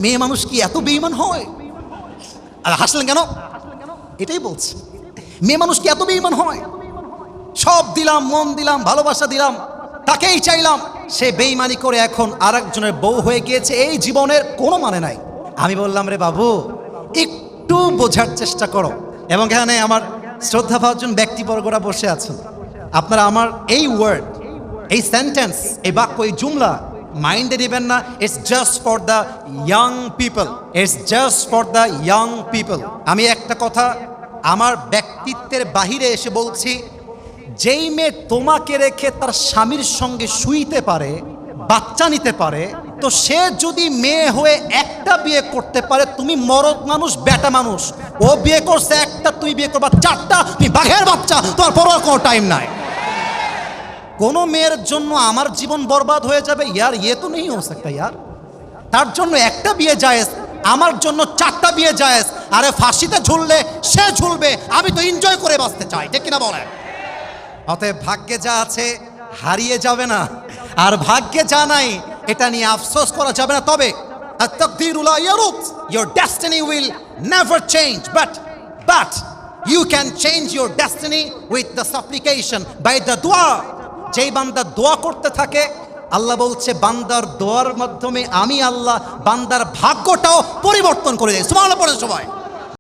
মেয়ে মানুষ কি এত বেঈমান হয়? আর হাসলেন কেন? এটাই বলছি, মেয়ে মানুষ কি এত বেঈমান হয়? সব দিলাম, মন দিলাম, ভালোবাসা দিলাম, তাকেই চাইলাম, সে বেঈমানি করে এখন আরেকজনের বউ হয়ে গিয়েছে। এই জীবনের কোনো মানে নাই। আমি বললাম, রে বাবু, একটু বোঝার চেষ্টা করো। এবং এখানে আমার শ্রদ্ধাভাজন ব্যক্তিবর্গরা বসে আছেন, আপনারা আমার এই ওয়ার্ড, এই সেন্টেন্স, এই বাক্য, এই জুমলা মাইন্ডে নেবেন না। It's just for the young people, it's just for the young people. আমি একটা কথা আমার ব্যক্তিত্বের বাহিরে এসে বলছি, যেই মেয়ে তোমাকে রেখে তার স্বামীর সঙ্গে শুইতে পারে, বাচ্চা নিতে পারে, তো সে যদি মেয়ে হয়ে একটা বিয়ে করতে পারে, তুমি মরদ মানুষ, বেটা মানুষ। ও বিয়ে করছে একটা, তুমি বিয়ে করবা চারটা, তুমি বাঘের বাচ্চা, তোমার পর কোনো টাইম নাই। কোনো মেয়ের জন্য আমার জীবন বরবাদ হয়ে যাবে, ইয়ার ইয়ে তো নেই হো सकता यार। তার জন্য একটা বিয়ে জায়েজ, আমার জন্য চারটা বিয়ে জায়েজ। আরে ফাঁসিতে ঝুললে সে ঝুলবে, আমি তো এনজয় করে বাঁচতে চাই, ঠিক কিনা বলেন? অতএব ভাগ্যে যা আছে হারিয়ে যাবে না, আর ভাগ্যে যা নাই এটা নিয়ে আফসোস করা যাবে না। তবে at-taqdiru la yarut, your destiny will never change, but you can change your destiny with the supplication, by the dua. যেই বান্দা দোয়া করতে থাকে, আল্লাহ বলছে বান্দার দোয়ার মাধ্যমে আমি আল্লাহ বান্দার ভাগ্যটাও পরিবর্তন করে দেয়। সুবহানাল্লাহ পড়ে সবাই।